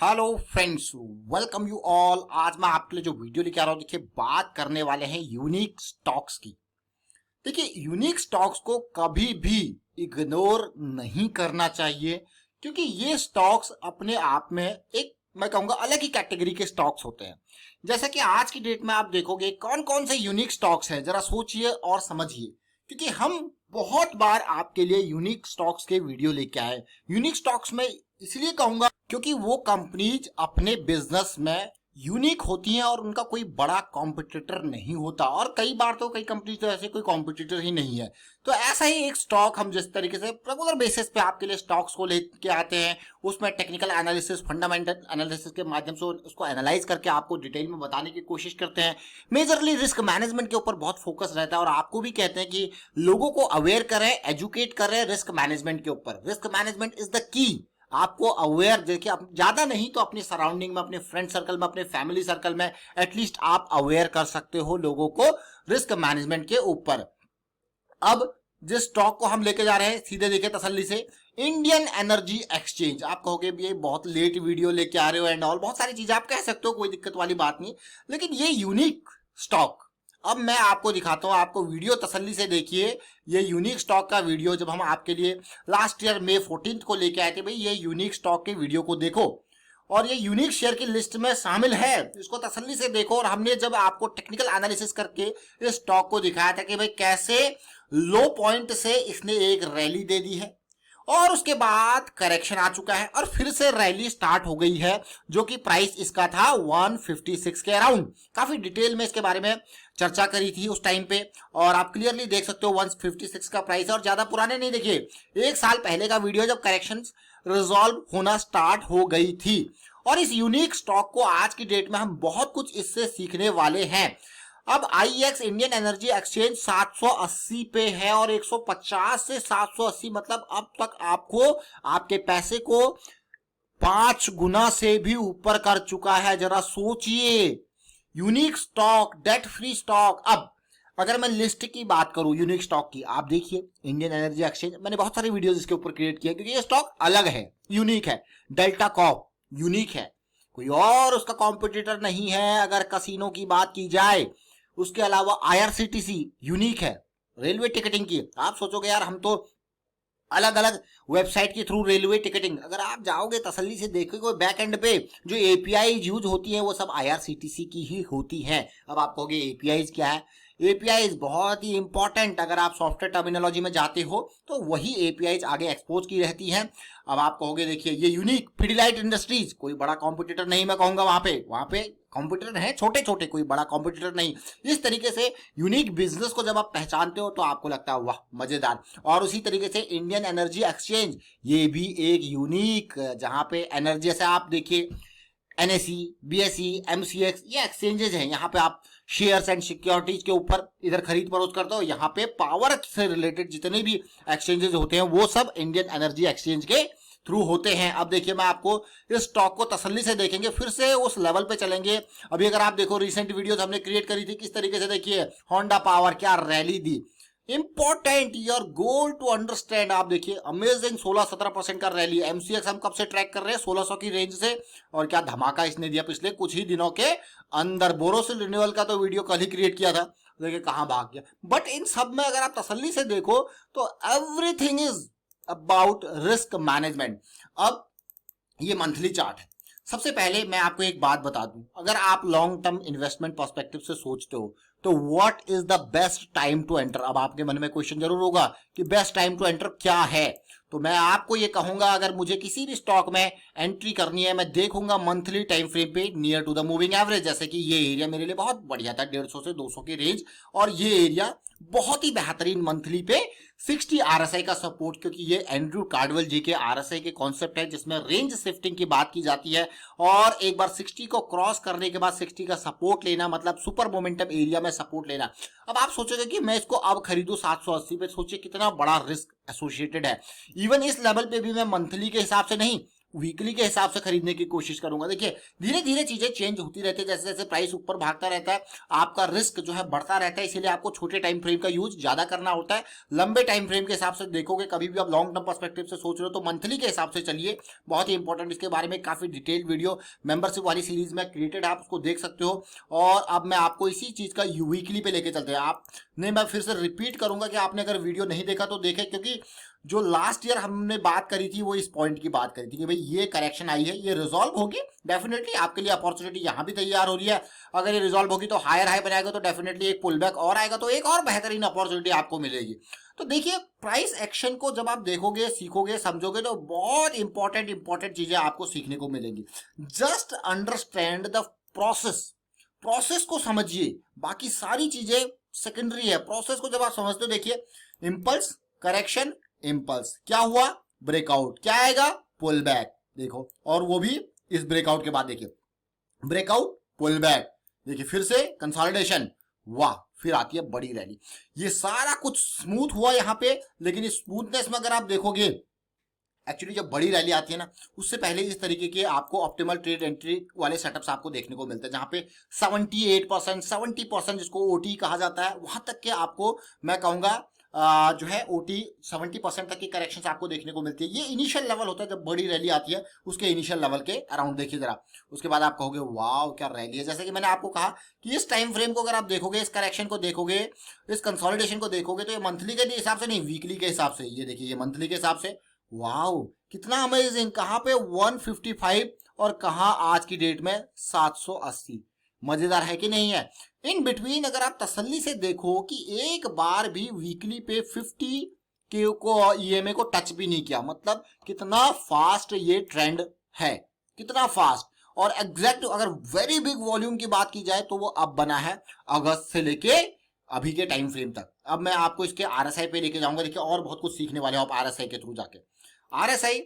Hello friends, welcome you all. आज मैं आपके लिए जो वीडियो लेके आ रहा हूँ, देखिए बात करने वाले हैं यूनिक स्टॉक्स की। देखिए यूनिक स्टॉक्स को कभी भी इग्नोर नहीं करना चाहिए, क्योंकि ये स्टॉक्स अपने आप में एक, मैं कहूंगा, अलग ही कैटेगरी के स्टॉक्स होते हैं। जैसा कि आज की डेट में आप देखोगे कौन कौन से यूनिक स्टॉक्स हैं, जरा सोचिए और समझिए, क्योंकि हम बहुत बार आपके लिए यूनिक स्टॉक्स के वीडियो लेके आए। यूनिक स्टॉक्स में इसलिए कहूंगा क्योंकि वो कंपनीज अपने बिजनेस में यूनिक होती हैं और उनका कोई बड़ा कॉम्पिटिटर नहीं होता, और कई बार तो कई कंपनी तो ऐसे कोई कॉम्पिटिटर ही नहीं है। तो ऐसा ही एक स्टॉक हम जिस तरीके से रेगुलर बेसिस पे आपके लिए स्टॉक्स को लेके आते हैं, उसमें टेक्निकल एनालिसिस, फंडामेंटल एनालिसिस के माध्यम से उसको एनालाइज करके आपको डिटेल में बताने की कोशिश करते हैं। मेजरली रिस्क मैनेजमेंट के ऊपर बहुत फोकस रहता है, और आपको भी कहते हैं कि लोगों को अवेयर करें, एजुकेट करें रिस्क मैनेजमेंट के ऊपर। Risk management is the key. आपको अवेयर, देखिए ज्यादा नहीं तो अपनी सराउंडिंग में, अपने फ्रेंड सर्कल में, अपने फैमिली सर्कल में एटलीस्ट आप अवेयर कर सकते हो लोगों को रिस्क मैनेजमेंट के ऊपर। अब जिस स्टॉक को हम लेके जा रहे हैं, सीधे देखिए तसल्ली से, इंडियन एनर्जी एक्सचेंज। आप कहोगे ये बहुत लेट वीडियो लेके आ रहे हो एंड ऑल, बहुत सारी चीजें आप कह सकते हो, कोई दिक्कत वाली बात नहीं, लेकिन ये यूनिक स्टॉक अब मैं आपको दिखाता हूं। आपको वीडियो तसल्ली से देखिए। ये यूनिक स्टॉक का वीडियो जब हम आपके लिए लास्ट ईयर मई 14 को लेके आए थे, भाई ये यूनिक स्टॉक के वीडियो को देखो, और ये यूनिक शेयर की लिस्ट में शामिल है, इसको तसल्ली से देखो। और हमने जब आपको टेक्निकल एनालिसिस करके इस स्टॉक को दिखाया था कि भाई कैसे लो पॉइंट से इसने एक रैली दे दी है और उसके बाद करेक्शन आ चुका है और फिर से रैली स्टार्ट हो गई है, जो कि प्राइस इसका था 156 के अराउंड। काफी डिटेल में इसके बारे में चर्चा करी थी उस टाइम पे, और आप क्लियरली देख सकते हो 156 का प्राइस है। और ज्यादा पुराने नहीं, देखिए एक साल पहले का वीडियो, जब करेक्शन रिजॉल्व होना स्टार्ट हो गई थी। और इस यूनिक स्टॉक को आज की डेट में हम बहुत कुछ इससे सीखने वाले हैं। अब आईएक्स इंडियन एनर्जी एक्सचेंज 780 पे है, और 150 से 780 मतलब अब तक आपको आपके पैसे को 5 गुना से भी ऊपर कर चुका है। जरा सोचिए, unique stock, debt free stock. अब अगर मैं लिस्ट की बात करूं यूनिक स्टॉक की, आप देखिए इंडियन एनर्जी एक्सचेंज, मैंने बहुत सारे वीडियोस इसके ऊपर क्रिएट किए क्योंकि ये स्टॉक अलग है, यूनिक है। डेल्टा कॉप यूनिक है, कोई और उसका कॉम्पिटिटर नहीं है। अगर कसिनो की बात की जाए, उसके अलावा आईआरसीटीसी यूनिक है रेलवे टिकटिंग की। आप सोचोगे यार हम तो अलग अलग वेबसाइट के थ्रू रेलवे टिकटिंग, अगर आप जाओगे तसल्ली से देखोगे बैक एंड पे जो एपीआई यूज होती है वो सब आईआरसीटीसी की ही होती है। अब आप कहोगे एपीआई क्या है? एपीआई बहुत ही इंपॉर्टेंट, अगर आप सॉफ्टवेयर टर्मिनोलॉजी में जाते हो तो वही एपीआई आगे एक्सपोज की रहती है। अब आप कहोगे देखिए ये यूनिक पिडिलाइट इंडस्ट्रीज, कोई बड़ा कॉम्पिटिटर नहीं, मैं कहूंगा वहां पे कॉम्पिटिटर हैं छोटे छोटे, कोई बड़ा कॉम्पिटिटर नहीं। इस तरीके से यूनिक बिजनेस को जब आप पहचानते हो तो आपको लगता है वाह मजेदार। और उसी तरीके से इंडियन एनर्जी एक्सचेंज, ये भी एक यूनिक, जहां पे एनर्जी से आप देखिए एनएसई, बीएसई, एमसीएक्स, ये एक्सचेंजेस हैं। यहाँ पे आप शेयर्स एंड सिक्योरिटीज के ऊपर इधर खरीद फरोख्त करते हो। यहाँ पे पावर से रिलेटेड जितने भी एक्सचेंजेस होते हैं वो सब इंडियन एनर्जी एक्सचेंज के थ्रू होते हैं। अब देखिए मैं आपको इस स्टॉक को तसल्ली से देखेंगे, फिर से उस लेवल पे चलेंगे। अभी अगर आप देखो रिसेंट वीडियोस हमने क्रिएट करी थी, किस तरीके से देखिए होंडा पावर क्या रैली दी। Important your goal to understand. आप देखिए अमेजिंग 16-17% का रैली। एमसीएक्स हम कब से ट्रैक कर रहे हैं? 1600 की रेंज से, और क्या धमाका इसने दिया पिछले कुछ ही दिनों के अंदर। बोरोसिल रिन्यूअल का तो वीडियो कल ही क्रिएट किया था, देखिए कहां भाग गया। बट इन सब में अगर आप तसल्ली से देखो तो everything is about risk management. अब ये मंथली चार्ट है। सबसे पहले मैं आपको एक बात बता दूं, अगर आप लॉन्ग टर्म इन्वेस्टमेंट पर्सपेक्टिव से सोचते हो तो what is the best time to enter. अब आपके मन में क्वेश्चन जरूर होगा कि बेस्ट टाइम टू एंटर क्या है, तो मैं आपको ये कहूंगा अगर मुझे किसी भी स्टॉक में एंट्री करनी है, मैं देखूंगा मंथली टाइम फ्रेम पे near to the moving average. जैसे कि ये एरिया मेरे लिए बहुत बढ़िया था, 150 से 200 की रेंज, और ये एरिया बहुत ही बेहतरीन मंथली पे 60 आरएसआई का सपोर्ट, क्योंकि ये एंड्रू कार्डवेल जी के आरएसआई के कॉन्सेप्ट है जिसमें रेंज शिफ्टिंग की बात की जाती है। और एक बार 60 को क्रॉस करने के बाद 60 का सपोर्ट लेना मतलब सुपर मोमेंटम एरिया में सपोर्ट लेना। अब आप सोचोगे कि मैं इसको अब खरीदूं 780 पे, सोचिए कितना बड़ा रिस्क एसोसिएटेड है। इवन इस लेवल पे भी मैं मंथली के हिसाब से नहीं, वीकली के हिसाब से खरीदने की कोशिश करूंगा। देखिए धीरे धीरे चीजें चेंज होती रहती है, जैसे जैसे प्राइस ऊपर भागता रहता है आपका रिस्क जो है बढ़ता रहता है, इसीलिए आपको छोटे टाइम फ्रेम का यूज ज्यादा करना होता है। लंबे टाइम फ्रेम के हिसाब से देखोगे, कभी भी आप लॉन्ग टर्म पर्सपेक्टिव से सोच रहे हो तो मंथली के हिसाब से चलिए, बहुत ही इंपॉर्टेंट। इसके बारे में काफी डिटेल वीडियो मेंबरशिप वाली सीरीज में क्रिएटेड है, आप उसको देख सकते हो। और अब मैं आपको इसी चीज का वीकली पे लेके चलते हैं। आपने, मैं फिर से रिपीट करूंगा कि आपने अगर वीडियो नहीं देखा तो देखे, क्योंकि जो लास्ट ईयर हमने बात करी थी वो इस पॉइंट की बात करी थी कि भाई ये करेक्शन आई है, ये रिजॉल्व होगी, डेफिनेटली आपके लिए अपॉर्चुनिटी यहां भी तैयार हो रही है। अगर ये रिजॉल्व होगी तो हायर हाई बनाएगा तो डेफिनेटली एक पुल बैक और आएगा, तो एक और बेहतरीन अपॉर्चुनिटी आपको मिलेगी। तो देखिए प्राइस एक्शन को जब आप देखोगे, सीखोगे, समझोगे तो बहुत इंपॉर्टेंट चीजें आपको सीखने को मिलेंगी। जस्ट अंडरस्टैंड द प्रोसेस को समझिए, बाकी सारी चीजें सेकेंडरी है। प्रोसेस को जब आप समझते हो, देखिए इंपल्स, करेक्शन, इंपल्स, क्या हुआ, ब्रेकआउट, क्या आएगा, पुल बैक, देखो, और वो भी इस ब्रेकआउट के बाद देखिए ब्रेकआउट, पुल बैक, देखिए फिर से कंसोलिडेशन, वाह, फिर आती है बड़ी रैली। ये सारा कुछ स्मूथ हुआ यहाँ पे, लेकिन इस स्मूथनेस में अगर आप देखोगे, एक्चुअली जब बड़ी रैली आती है ना, उससे पहले इस तरीके के आपको ऑप्टिमल ट्रेड एंट्री वाले सेटअप्स आपको देखने को मिलते हैं, जहां पे 78%, 70% जिसको ओटी कहा जाता है, वहां तक के आपको मैं कहूंगा जो है ओटी 70% तक की करेक्शंस आपको देखने को मिलती है। ये इनिशियल लेवल होता है जब बड़ी रैली आती है, उसके इनिशियल लेवल के अराउंड देखिए जरा। उसके बाद आप कहोगे वाह क्या रैली है। जैसे कि मैंने आपको कहा कि इस टाइम फ्रेम को अगर आप देखोगे, इस करेक्शन को देखोगे, इस कंसोलिडेशन को देखोगे, तो ये मंथली के हिसाब से नहीं, वीकली के हिसाब से, ये देखिए ये मंथली के हिसाब से, वाओ कितना अमेजिंग। कहां पे 155 और कहां आज की डेट में 780। मजेदार है कि नहीं है। इन बिटवीन अगर आप तसल्ली से देखो कि एक बार भी वीकली पे 50 के को ईएमए को टच भी नहीं किया, मतलब कितना फास्ट ये ट्रेंड है, कितना फास्ट। और एग्जैक्ट अगर वेरी बिग वॉल्यूम की बात की जाए तो वो अब बना है अगस्त से लेके अभी के टाइम फ्रेम तक। अब मैं आपको इसके आरएसआई पे लेके जाऊंगा, देखिए और बहुत कुछ सीखने वाले हो आप आरएसआई के थ्रू जाके। आरएसआई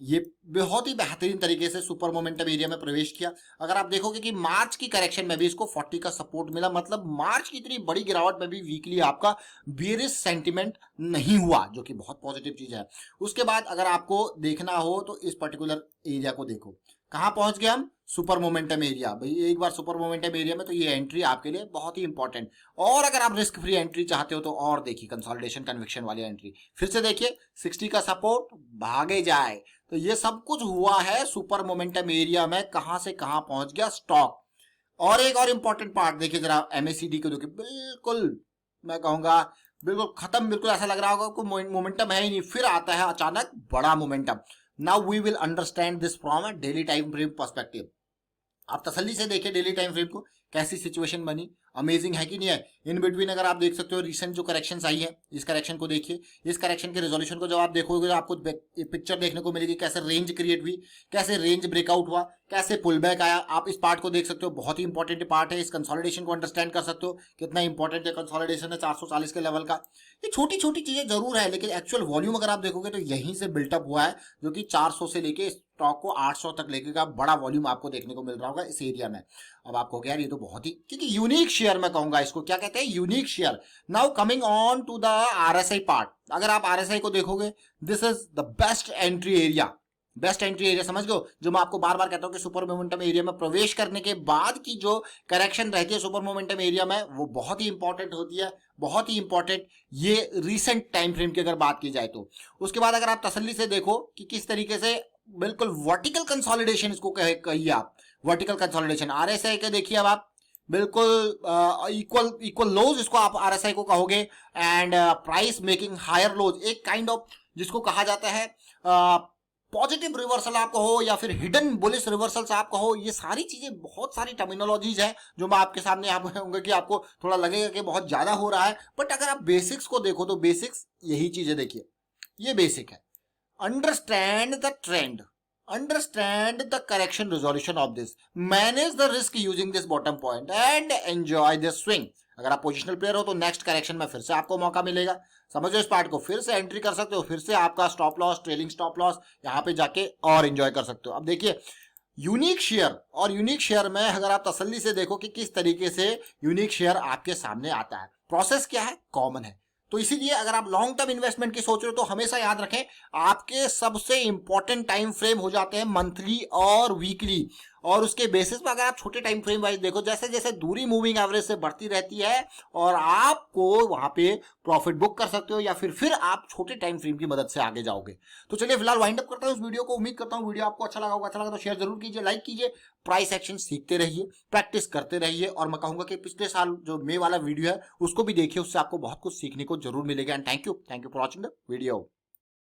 ये बहुत ही बेहतरीन तरीके से सुपर मोमेंटम एरिया में प्रवेश किया। अगर आप देखोगे कि मार्च की करेक्शन में भी इसको 40 का सपोर्ट मिला, मतलब मार्च की इतनी बड़ी गिरावट में भी वीकली आपका बेरिश सेंटिमेंट नहीं हुआ, जो कि बहुत पॉजिटिव चीज है। उसके बाद अगर आपको देखना हो तो इस पर्टिकुलर एरिया को देखो, कहां पहुंच गए हम, सुपर मोमेंटम एरिया। भाई एक बार सुपर मोमेंटम एरिया में तो ये एंट्री आपके लिए बहुत ही इंपॉर्टेंट। और अगर आप रिस्क फ्री एंट्री चाहते हो तो और देखिए कंसोलिडेशन कन्विक्शन वाली एंट्री, फिर से देखिए 60 का सपोर्ट, भागे जाए। तो ये सब कुछ हुआ है सुपर मोमेंटम एरिया में, कहां से कहां पहुंच गया स्टॉक। और एक और इंपॉर्टेंट पार्ट देखिए जरा, एमएसीडी को देखिए, बिल्कुल मैं कहूंगा बिल्कुल खत्म, बिल्कुल ऐसा लग रहा होगा कोई मोमेंटम है ही नहीं, फिर आता है अचानक बड़ा momentum. Now we will understand this from a daily time frame perspective. आप तसल्ली से देखिए डेली टाइम फ्रेम को, कैसी सिचुएशन बनी, अमेजिंग है कि नहीं है। इन बिटवीन अगर आप देख सकते हो रिसेंट जो करेक्शंस आई है, इस करेक्शन को देखिए, इस करेक्शन के रेजोल्यूशन को जब आप देखोगे तो आपको पिक्चर देखने को मिलेगी, कैसे रेंज क्रिएट हुई, कैसे रेंज ब्रेकआउट हुआ, कैसे पुल बैक आया। आप इस पार्ट को देख सकते हो, बहुत ही इंपॉर्टेंट पार्ट है। इस कंसोलिडेशन को अंडरस्टैंड कर सकते हो कितना इंपॉर्टेंट है कंसोलिडेशन है 440 के लेवल का। ये छोटी छोटी चीजें जरूर है, लेकिन एक्चुअल वॉल्यूम अगर आप देखोगे तो यहीं से बिल्टअप हुआ है, जो कि 400 से लेके स्टॉक को 800 तक लेके का बड़ा वॉल्यूम आपको देखने को मिल रहा होगा इस एरिया में। अब आपको यार ये तो बहुत ही, क्योंकि यूनिक शेयर मैं कहूंगा इसको, क्या कहते हैं, unique share. Now coming on to the RSI part. अगर आप आरएसआई को देखोगे, this is the best entry area. Best entry area समझ गए, जो मैं आपको बार बार कहता हूं कि सुपर मोमेंटम एरिया में प्रवेश करने के बाद की जो करेक्शन रहती है सुपर मोमेंटम एरिया में, वो बहुत ही इंपॉर्टेंट होती है, बहुत ही इंपॉर्टेंट। ये रीसेंट टाइम फ्रेम की अगर बात की जाए तो उसके बाद अगर आप तसल्ली से देखो कि किस तरीके से बिल्कुल वर्टिकल कंसोलिडेशन इसको कहिए आप, वर्टिकल कंसोलिडेशन आरएसआई के देखिए अब आप बिल्कुल इक्वल लोज इसको आप आरएसआई को कहोगे, and price making higher lows, एक काइंड ऑफ जिसको कहा जाता है पॉजिटिव रिवर्सल आप कहो या फिर हिडन बुलिश रिवर्सल्स आप कहो। ये सारी चीजें, बहुत सारी टर्मिनोलॉजीज है जो मैं आपके सामने यहाँ होंगे कि आपको थोड़ा लगेगा कि बहुत ज्यादा हो रहा है, बट अगर आप बेसिक्स को देखो तो बेसिक्स यही चीजें देखिए, ये बेसिक है। Understand the trend, understand the correction resolution of this, manage the risk using this bottom point and enjoy the swing। अगर आप पोजिशनल प्लेयर हो तो नेक्स्ट करेक्शन में फिर से आपको मौका मिलेगा, समझो इस पार्ट को, फिर से एंट्री कर सकते हो, फिर से आपका stop loss, trailing stop loss यहाँ पे जाके और एंजॉय कर सकते हो। अब देखिए यूनिक शेयर, और यूनिक शेयर में अगर आप तसल्ली से देखो कि किस तरीके से यूनिक शेयर आपके सामने आता है, प्रोसेस क्या है, कॉमन है। तो इसीलिए अगर आप लॉन्ग टर्म इन्वेस्टमेंट की सोच रहे हो तो हमेशा याद रखें, आपके सबसे इंपॉर्टेंट टाइम फ्रेम हो जाते हैं मंथली और वीकली। और उसके बेसिस पर अगर आप छोटे टाइम फ्रेम वाइज देखो, जैसे जैसे दूरी मूविंग एवरेज से बढ़ती रहती है और आपको वहां पे प्रॉफिट बुक कर सकते हो, या फिर आप छोटे टाइम फ्रेम की मदद से आगे जाओगे। तो चलिए फिलहाल वाइंड अप करता हूं इस वीडियो को। उम्मीद करता हूं वीडियो आपको अच्छा लगा होगा। अच्छा लगा तो शेयर जरूर कीजिए, लाइक कीजिए। प्राइस एक्शन सीखते रहिए, प्रैक्टिस करते रहिए। और मैं कहूंगा कि पिछले साल जो मे वाला वीडियो है उसको भी देखिए, उससे आपको बहुत कुछ सीखने को जरूर मिलेगा। And thank you for watching the video.